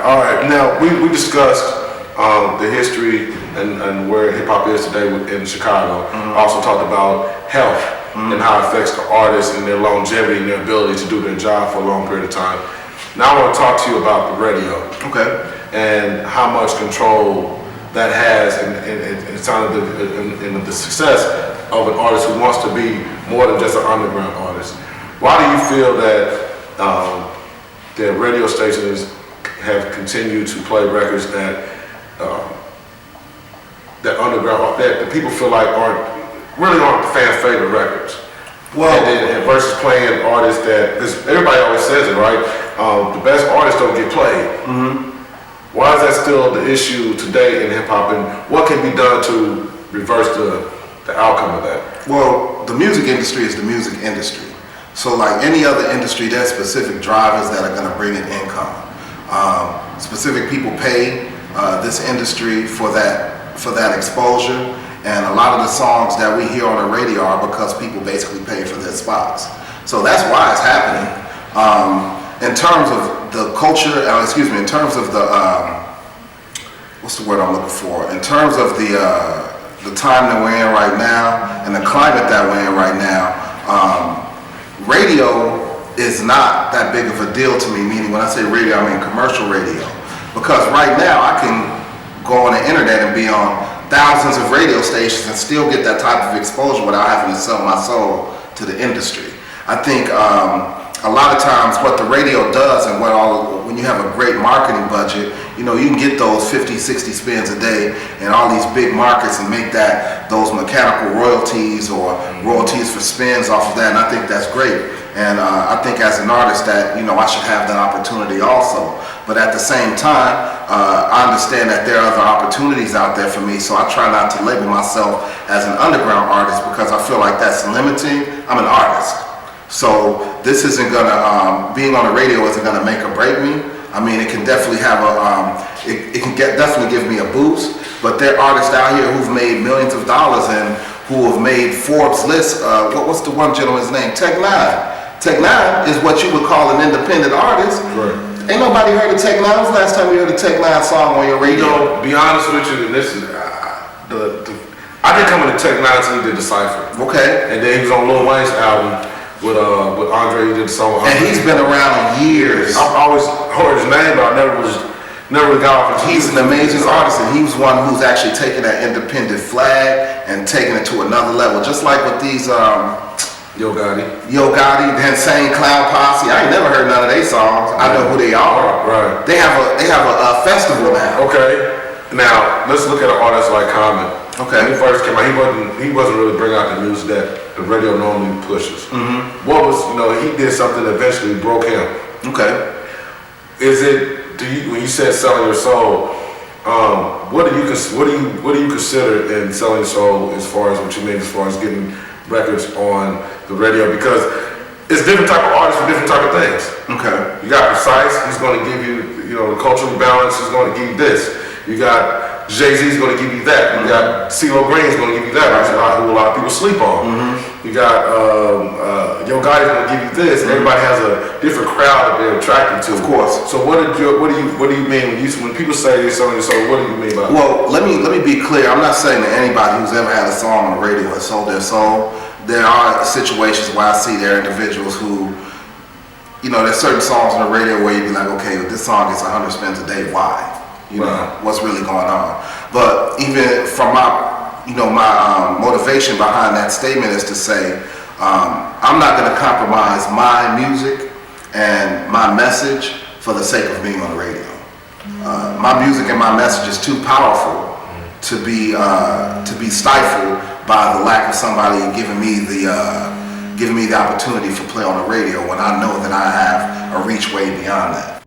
All right. Now we discussed the history and where hip hop is today in Chicago. Also talked about health and how it affects the artists and their longevity and their ability to do their job for a long period of time. Now I want to talk to you about the radio. Okay. And how much control that has in the success of an artist who wants to be more than just an underground artist. Why do you feel that the radio stations have continued to play records that underground, that people feel like aren't fan favorite records? Well, and versus playing artists that, because everybody always says it, right? The best artists don't get played. Why is that still the issue today in hip hop, and what can be done to reverse the outcome of that? Well, the music industry is the music industry. So like any other industry, there's specific drivers that are going to bring in income. Specific people pay this industry for that exposure, and a lot of the songs that we hear on the radio are because people basically pay for their spots. So that's why it's happening. In terms of the culture, in terms of the what's the word I'm looking for? In terms of the time that we're in right now and the climate that we're in right now, radio is not that big of a deal to me. Meaning, when I say radio, I mean commercial radio. Because right now I can go on the internet and be on thousands of radio stations and still get that type of exposure without having to sell my soul to the industry. I think a lot of times what the radio does, and when you have a great marketing budget, you can get those 50, 60 spins a day in all these big markets and make those mechanical royalties or royalties for spins off of that, and I think that's great. And I think as an artist that, I should have that opportunity also. But at the same time, I understand that there are other opportunities out there for me, so I try not to label myself as an underground artist because I feel like that's limiting. I'm an artist. So this isn't gonna, being on the radio isn't gonna make or break me. I mean, it can definitely have definitely give me a boost, but there are artists out here who've made millions of dollars and who have made Forbes lists. What's the one gentleman's name? Tech Nine. Tech Nine is what you would call an independent artist. Right. Ain't nobody heard of Tech Nine. When's the last time you heard a Tech Nine song on your radio? Be honest with you, and this is I didn't come into Tech Nine until he did the Cypher. Okay. And then he was on Lil Wayne's album with Andre. He did the song. And he's been around years. I've always heard his name, but I never really got off. He's an amazing artist, and he was one who's actually taken that independent flag and taken it to another level. Just like with these Yo Gotti, the Insane Clown Posse. I ain't never heard none of their songs. I know who they are. Right. They have a festival now. Okay. Now let's look at an artist like Common. Okay. When he first came out, he wasn't really bringing out the music that the radio normally pushes. What was, he did something that eventually broke him. Okay. When you said selling your soul, what do you consider in selling your soul as far as what you mean as far as getting records on the radio? Because it's different type of artists for different type of things. Okay. You got Precise, he's going to give you, the cultural balance is going to give you this. You got Jay-Z's going to give you that. You got CeeLo Green's going to give you that, which who a lot of people sleep on. You got Yo Gotti's going to give you this. Everybody has a different crowd that they're attracted to. Of course. So what do you mean when people say they're selling your soul? What do you mean by that? Well, let me be clear. I'm not saying that anybody who's ever had a song on the radio has sold their soul. There are situations where I see there are individuals who, there's certain songs on the radio where you'd be like, okay, this song gets 100 spins a day. Why? What's really going on? But even from my motivation behind that statement is to say, I'm not going to compromise my music and my message for the sake of being on the radio. My music and my message is too powerful to be stifled by the lack of somebody giving me the opportunity for play on the radio when I know that I have a reach way beyond that.